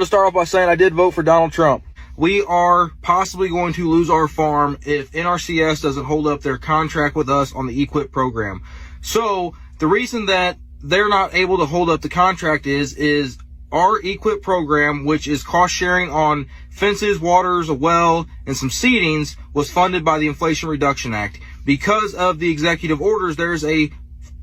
To start off by saying I did vote for Donald Trump. We are possibly going to lose our farm if NRCS doesn't hold up their contract with us on the EQIP program. So the reason that they're not able to hold up the contract is our EQIP program, which is cost sharing on fences, waters, a well, and some seedings, was funded by the Inflation Reduction Act. Because of the executive orders, there's a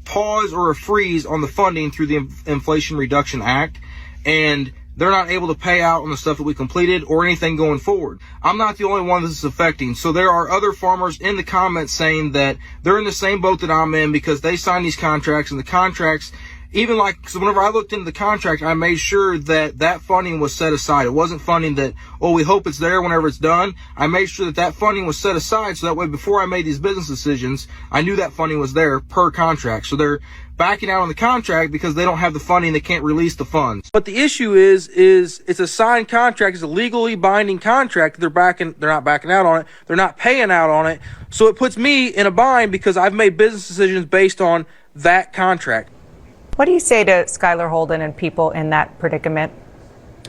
pause or a freeze on the funding through the Inflation Reduction Act, and they're not able to pay out on the stuff that we completed or anything going forward. I'm not the only one this is affecting. So there are other farmers in the comments saying that they're in the same boat that I'm in because they signed these contracts, and the contracts, even like, so whenever I looked into the contract, I made sure that that funding was set aside. It wasn't funding that, oh, we hope it's there whenever it's done. I made sure that that funding was set aside so that way before I made these business decisions, I knew that funding was there per contract. So they're backing out on the contract because they don't have the funding. They can't release the funds. But the issue is it's a signed contract. It's a legally binding contract. They're not backing out on it. They're not paying out on it. So it puts me in a bind because I've made business decisions based on that contract. What do you say to Skylar Holden and people in that predicament?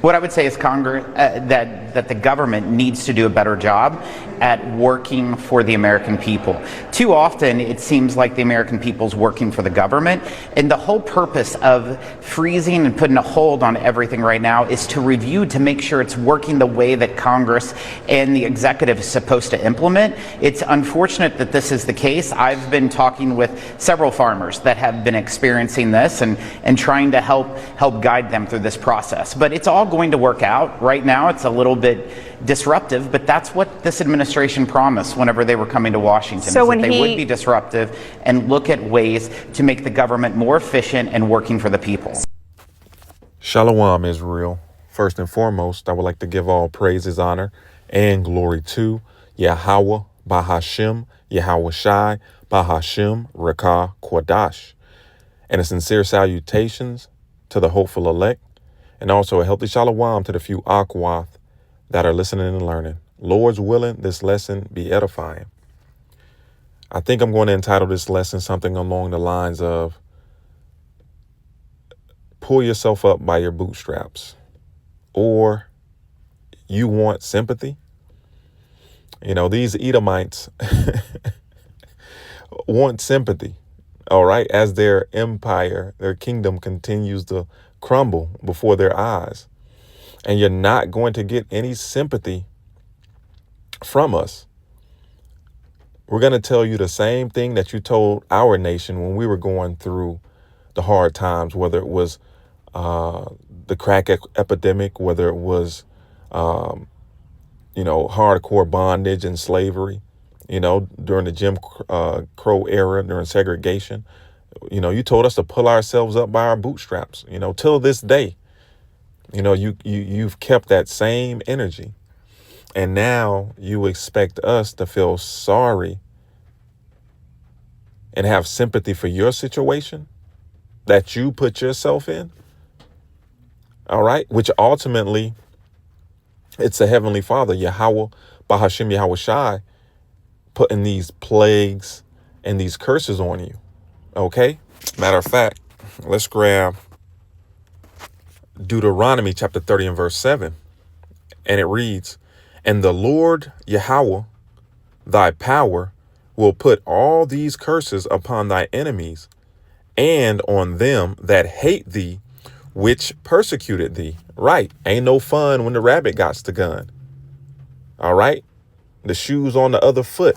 What I would say is Congress, that the government needs to do a better job at working for the American people. Too often, it seems like the American people's working for the government, and the whole purpose of freezing and putting a hold on everything right now is to review to make sure it's working the way that Congress and the executive is supposed to implement. It's unfortunate that this is the case. I've been talking with several farmers that have been experiencing this and trying to help guide them through this process. But it's all going to work out. Right now, it's a little bit disruptive, but that's what this administration promised whenever they were coming to Washington, so is that they would be disruptive and look at ways to make the government more efficient and working for the people. Shalom, Israel. First and foremost, I would like to give all praises, honor, and glory to Yahweh, Bahashem, Yahweh Shai, Bahashem, Rakah, Quadash, and a sincere salutations to the hopeful elect, and also a healthy shalom to the few Akwath that are listening and learning. Lord's willing, this lesson be edifying. I think I'm going to entitle this lesson something along the lines of pull yourself up by your bootstraps, or you want sympathy. You know, these Edomites want sympathy, all right, as their empire, their kingdom continues to crumble before their eyes. And you're not going to get any sympathy from us. We're going to tell you the same thing that you told our nation when we were going through the hard times, whether it was the crack epidemic, whether it was, hardcore bondage and slavery, during the Jim Crow era, during segregation. You told us to pull ourselves up by our bootstraps, till this day. You've kept that same energy. And now you expect us to feel sorry and have sympathy for your situation that you put yourself in. All right. Which ultimately, it's the Heavenly Father, Yahweh, Bahashem, Yahweh Shai, putting these plagues and these curses on you. OK, matter of fact, let's grab Deuteronomy chapter 30 and verse 7. And it reads, "And the Lord Yahweh, thy power, will put all these curses upon thy enemies and on them that hate thee, which persecuted thee." Right. Ain't no fun when the rabbit got the gun. All right. The shoe's on the other foot.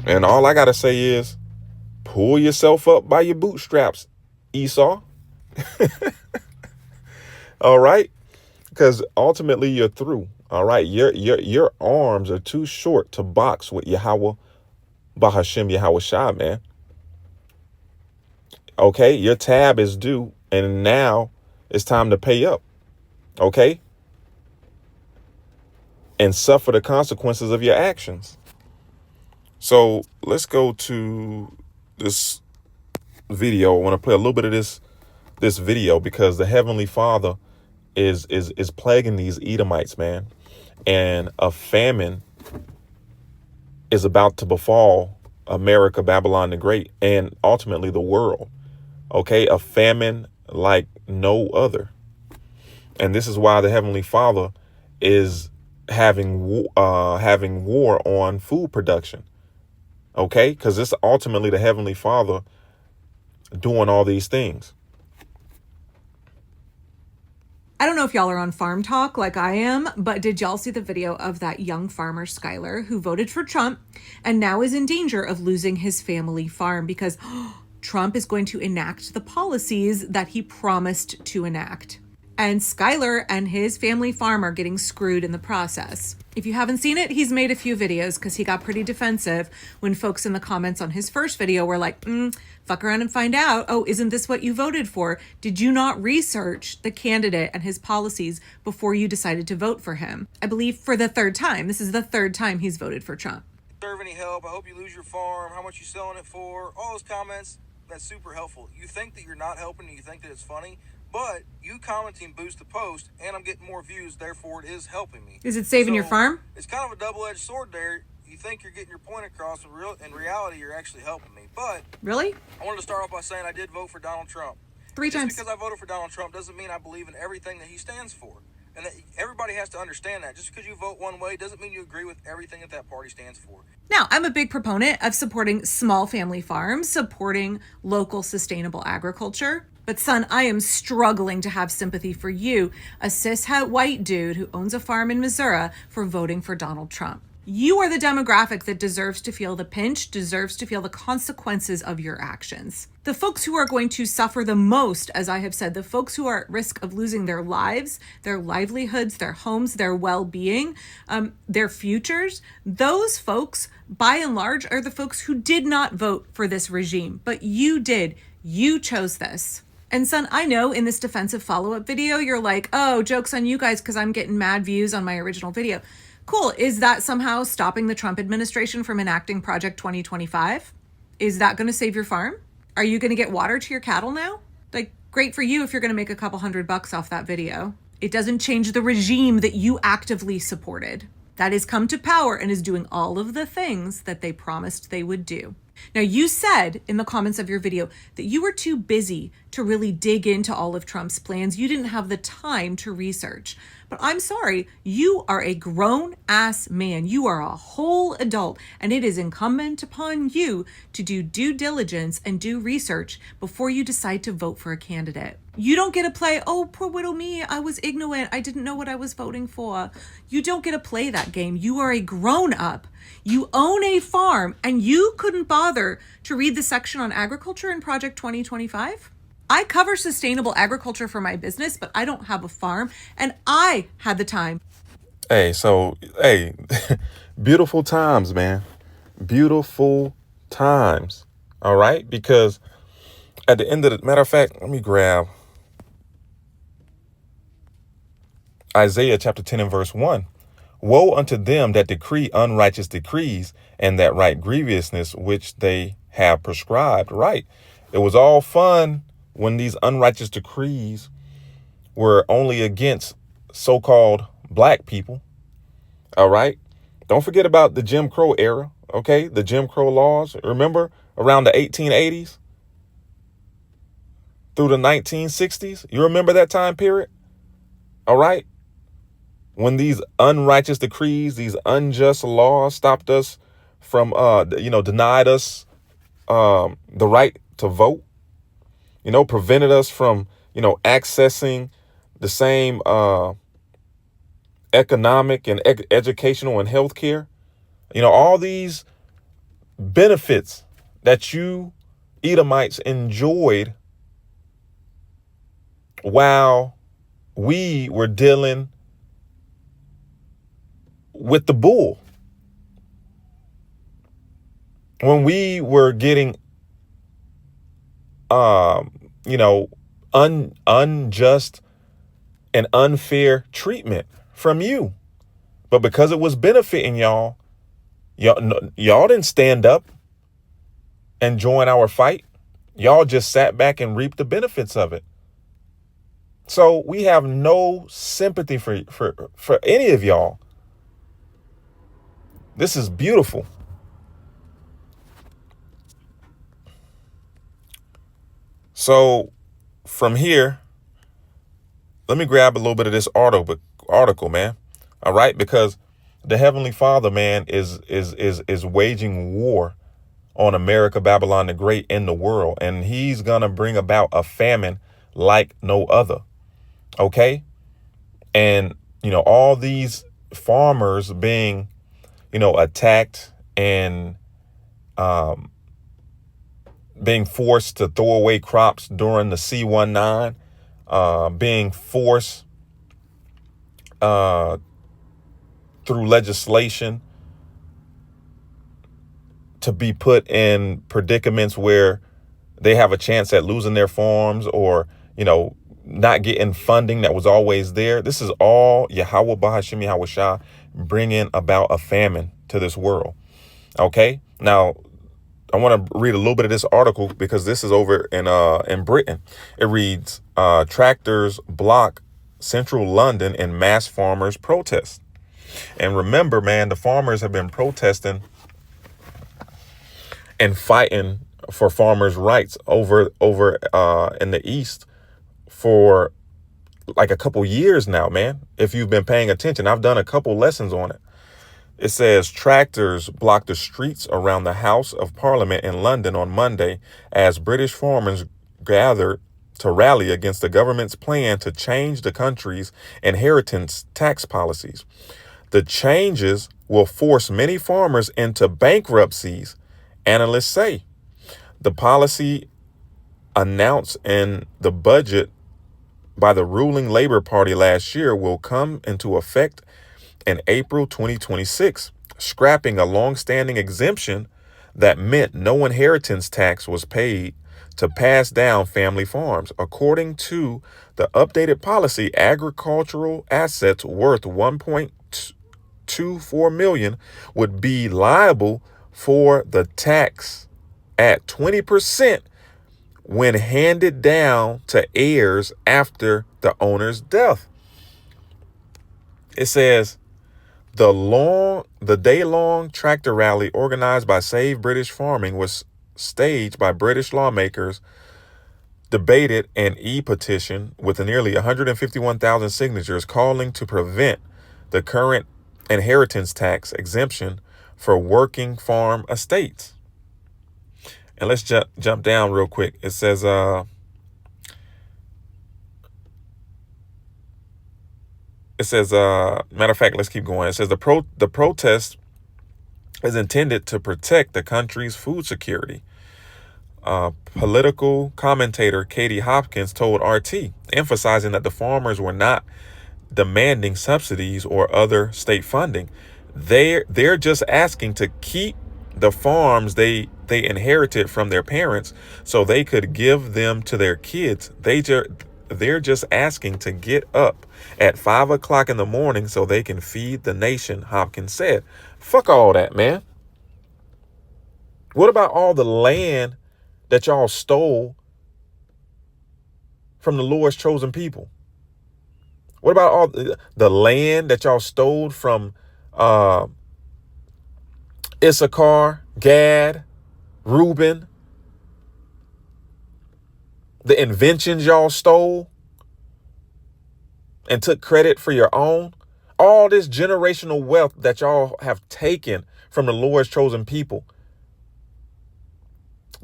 And all I got to say is pull yourself up by your bootstraps, Esau. All right. Because ultimately you're through. All right. Your arms are too short to box with Yahweh, Bahashem, Yahweh Shai, man. OK, your tab is due. And now it's time to pay up. OK. And suffer the consequences of your actions. So let's go to this video. I want to play a little bit of this video because the Heavenly Father is plaguing these Edomites, man. And a famine is about to befall America, Babylon the Great, and ultimately the world. Okay, a famine like no other. And this is why the Heavenly Father is having war on food production. Okay, because it's ultimately the Heavenly Father doing all these things. I don't know if y'all are on Farm Talk like I am, but did y'all see the video of that young farmer, Skylar, who voted for Trump and now is in danger of losing his family farm because Trump is going to enact the policies that he promised to enact. And Skylar and his family farm are getting screwed in the process. If you haven't seen it, he's made a few videos because he got pretty defensive when folks in the comments on his first video were like, fuck around and find out. Oh, isn't this what you voted for? Did you not research the candidate and his policies before you decided to vote for him? I believe for the third time. This is the third time he's voted for Trump. Serve any help? I hope you lose your farm. How much you selling it for? All those comments, that's super helpful. You think that you're not helping and you think that it's funny, but you commenting boosts the post and I'm getting more views, therefore it is helping me. Is it saving your farm? It's kind of a double-edged sword there. You think you're getting your point across, in reality you're actually helping me. But really, I wanted to start off by saying I did vote for Donald Trump. 3 times. Just because I voted for Donald Trump doesn't mean I believe in everything that he stands for. And that everybody has to understand that. Just because you vote one way doesn't mean you agree with everything that that party stands for. Now, I'm a big proponent of supporting small family farms, supporting local sustainable agriculture. But son, I am struggling to have sympathy for you, a cishet white dude who owns a farm in Missouri, for voting for Donald Trump. You are the demographic that deserves to feel the pinch, deserves to feel the consequences of your actions. The folks who are going to suffer the most, as I have said, the folks who are at risk of losing their lives, their livelihoods, their homes, their well-being, their futures, those folks, by and large, are the folks who did not vote for this regime. But you did. You chose this. And son, I know in this defensive follow-up video, you're like, oh, joke's on you guys because I'm getting mad views on my original video. Cool. Is that somehow stopping the Trump administration from enacting Project 2025? Is that going to save your farm? Are you going to get water to your cattle now? Like, great for you if you're going to make a couple $100 off that video. It doesn't change the regime that you actively supported, that has come to power and is doing all of the things that they promised they would do. Now, you said in the comments of your video that you were too busy to really dig into all of Trump's plans. You didn't have the time to research. But I'm sorry, you are a grown-ass man. You are a whole adult, and it is incumbent upon you to do due diligence and do research before you decide to vote for a candidate. You don't get to play, oh, poor little me, I was ignorant, I didn't know what I was voting for. You don't get to play that game. You are a grown-up. You own a farm, and you couldn't bother to read the section on agriculture in Project 2025? I cover sustainable agriculture for my business, but I don't have a farm, and I had the time. Hey, beautiful times, man. Beautiful times. All right? Because at the end of the matter of fact, let me grab Isaiah chapter 10 and verse 1. Woe unto them that decree unrighteous decrees and that write grievousness which they have prescribed. Right. It was all fun when these unrighteous decrees were only against so-called black people. All right. Don't forget about the Jim Crow era. OK, the Jim Crow laws. Remember around the 1880s through the 1960s. You remember that time period? All right. When these unrighteous decrees, these unjust laws stopped us from, denied us the right to vote, prevented us from, accessing the same economic and educational and healthcare, all these benefits that you Edomites enjoyed while we were dealing with the bull. When we were getting, unjust and unfair treatment from you. But because it was benefiting y'all didn't stand up and join our fight. Y'all just sat back and reaped the benefits of it. So we have no sympathy for any of y'all. This is beautiful. So from here, let me grab a little bit of this article, man. All right, because the Heavenly Father, man, is waging war on America, Babylon the Great, in the world, and he's gonna bring about a famine like no other. Okay, and all these farmers being attacked and being forced to throw away crops during the C-19, being forced through legislation to be put in predicaments where they have a chance at losing their farms, or not getting funding that was always there. This is all Yahweh Bahashim Yahweh Shah bringing about a famine to this world. Okay, now I want to read a little bit of this article because this is over in Britain. It reads, tractors block central London in mass farmers protest. And remember, man, the farmers have been protesting and fighting for farmers' rights over in the East for like a couple years now, man. If you've been paying attention, I've done a couple lessons on it. It says tractors blocked the streets around the House of Parliament in London on Monday as British farmers gathered to rally against the government's plan to change the country's inheritance tax policies. The changes will force many farmers into bankruptcies, analysts say. The policy announced in the budget by the ruling Labour Party last year will come into effect in April 2026, scrapping a long-standing exemption that meant no inheritance tax was paid to pass down family farms. According to the updated policy, agricultural assets worth 1.24 million would be liable for the tax at 20% when handed down to heirs after the owner's death. It says the day-long tractor rally organized by Save British Farming was staged by British lawmakers, debated an e-petition with nearly 151,000 signatures calling to prevent the current inheritance tax exemption for working farm estates. And let's jump down real quick. It says, matter of fact, let's keep going. It says the protest is intended to protect the country's food security. Political commentator Katie Hopkins told RT, emphasizing that the farmers were not demanding subsidies or other state funding. They're just asking to keep the farms they inherited from their parents so they could give them to their kids. They're just asking to get up at 5 o'clock in the morning so they can feed the nation, Hopkins said. Fuck all that, man. What about all the land that y'all stole from the Lord's chosen people? What about all the land that y'all stole from Issachar, Gad, Reuben? The inventions y'all stole and took credit for your own? All this generational wealth that y'all have taken from the Lord's chosen people.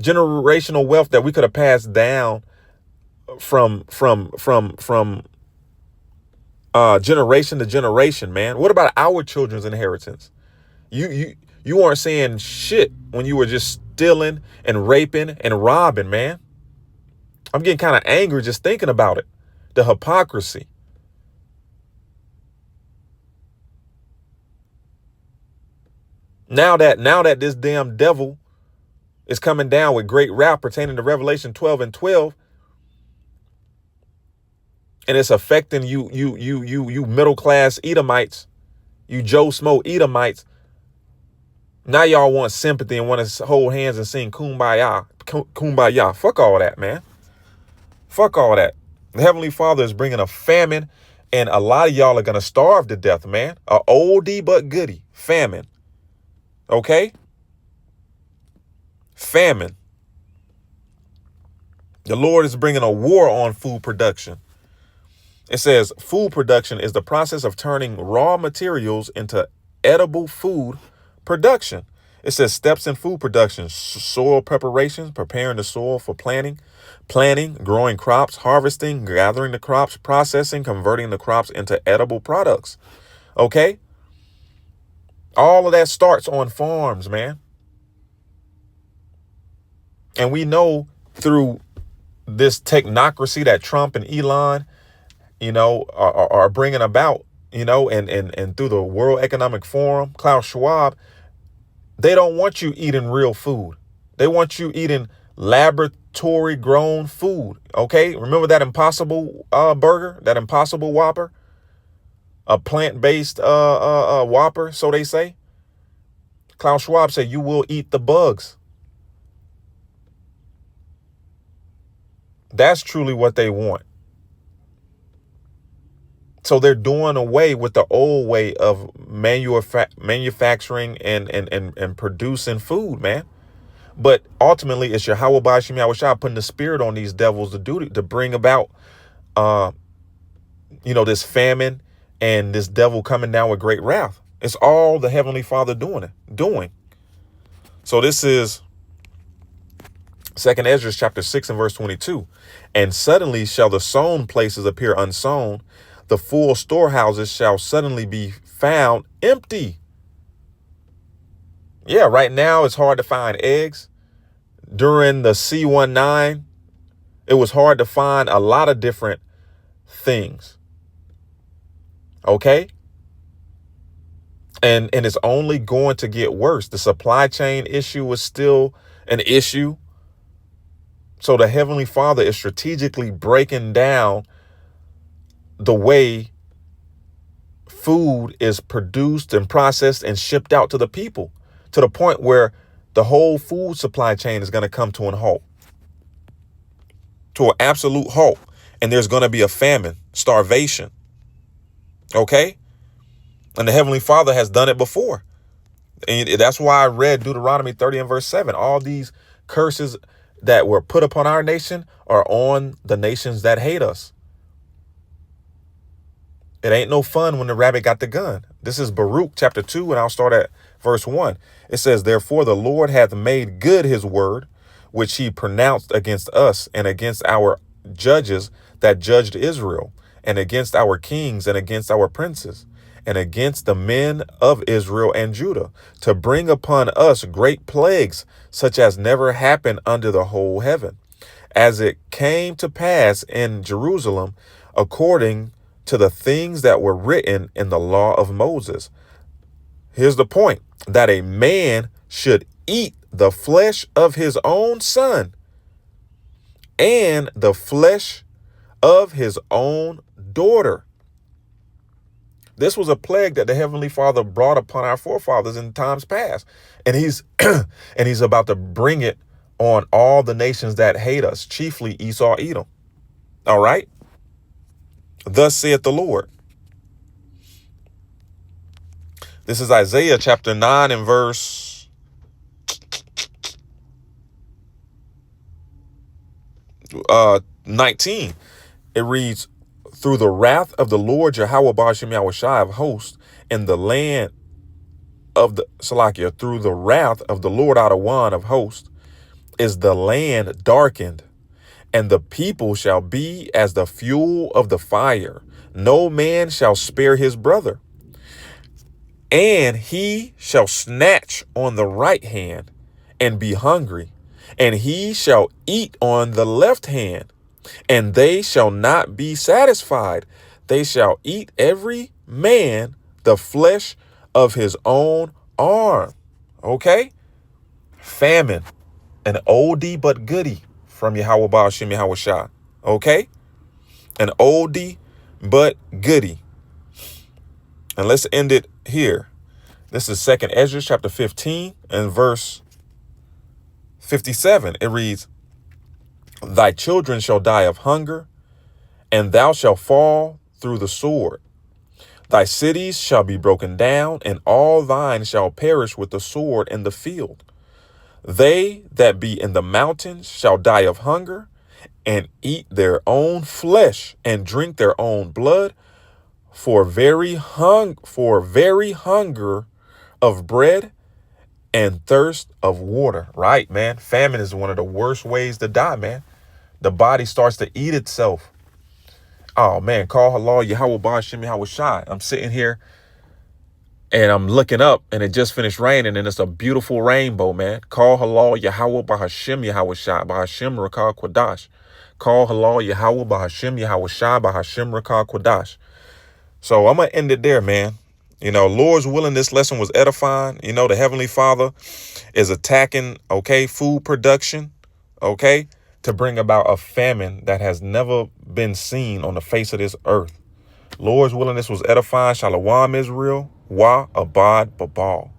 Generational wealth that we could have passed down from generation to generation, man. What about our children's inheritance? You weren't saying shit when you were just stealing and raping and robbing, man. I'm getting kind of angry just thinking about it. The hypocrisy. Now that this damn devil is coming down with great wrath pertaining to Revelation 12 and 12, and it's affecting you middle class Edomites, you Joe Smo Edomites. Now y'all want sympathy and want to hold hands and sing Kumbaya. Kumbaya. Fuck all that, man. Fuck all that. The Heavenly Father is bringing a famine, and a lot of y'all are going to starve to death, man. A oldie but goodie. Famine. Okay? Famine. The Lord is bringing a war on food production. It says food production is the process of turning raw materials into edible food production. It says steps in food production: soil preparation, preparing the soil for planting, growing crops, harvesting, gathering the crops, processing, converting the crops into edible products. Okay? All of that starts on farms, man. And we know through this technocracy that Trump and Elon, are bringing about, and through the World Economic Forum, Klaus Schwab, they don't want you eating real food. They want you eating laboratory grown food. Okay. Remember that Impossible burger, that Impossible Whopper, a plant-based Whopper. So they say. Klaus Schwab said, you will eat the bugs. That's truly what they want. So they're doing away with the old way of manufacturing and producing food, man. But ultimately, it's Yahweh Ba'ashem Yahweh Shah putting the spirit on these devils to bring about, this famine and this devil coming down with great wrath. It's all the Heavenly Father doing. So this is 2nd Ezra chapter 6 and verse 22. And suddenly shall the sown places appear unsown. The full storehouses shall suddenly be found empty. Yeah, right now it's hard to find eggs. During the C-19, it was hard to find a lot of different things. Okay? And it's only going to get worse. The supply chain issue is still an issue. So the Heavenly Father is strategically breaking down the way food is produced and processed and shipped out to the people, to the point where the whole food supply chain is going to come to an halt, to an absolute halt. And there's going to be a famine, starvation. Okay. And the Heavenly Father has done it before. And that's why I read Deuteronomy 30 and verse 7. All these curses that were put upon our nation are on the nations that hate us. It ain't no fun when the rabbit got the gun. This is Baruch chapter 2, and I'll start at verse 1. It says, therefore the Lord hath made good his word, which he pronounced against us and against our judges that judged Israel, and against our kings and against our princes, and against the men of Israel and Judah, to bring upon us great plagues, such as never happened under the whole heaven, as it came to pass in Jerusalem, according to the things that were written in the law of Moses. Here's the point, that a man should eat the flesh of his own son and the flesh of his own daughter. This was a plague that the Heavenly Father brought upon our forefathers in times past. And he's and he's about to bring it on all the nations that hate us, chiefly Esau, Edom. All right. Thus saith the Lord. This is Isaiah chapter 9 and verse 19. It reads, through the wrath of the Lord Yahweh Ba'ashem Yahweh Shai of hosts in the land of the Zakar'Yah, through the wrath of the Lord Adawan of hosts is the land darkened, and the people shall be as the fuel of the fire. No man shall spare his brother. And he shall snatch on the right hand and be hungry, and he shall eat on the left hand, and they shall not be satisfied. They shall eat every man the flesh of his own arm. Okay? Famine, an oldie but goodie from Yahweh Ba'ashem Yahweh Shah. Okay? An oldie but goodie. And let's end it here. This is 2nd Ezra chapter 15 and verse 57. It reads, thy children shall die of hunger, and thou shalt fall through the sword. Thy cities shall be broken down, and all thine shall perish with the sword in the field. They that be in the mountains shall die of hunger, and eat their own flesh and drink their own blood, for very hunger of bread and thirst of water. Right, man. Famine is one of the worst ways to die, man. The body starts to eat itself. Oh man, call halal Yahweh Ba'ashem Yahweh Shai. I'm sitting here and I'm looking up and it just finished raining and it's a beautiful rainbow, man. Call halal Yahweh Ba'ashem Yahweh Shai. Ba'ashem Rakah Quadash. Call halal Yahweh Ba'ashem Yahweh Shai. Ba'ashem Rakah Quadash. So I'm going to end it there, man. You know, Lord's willing, this lesson was edifying. You know, the Heavenly Father is attacking, okay, food production, okay, to bring about a famine that has never been seen on the face of this earth. Lord's willing, this was edifying. Shalom, Israel. Wa abad babal.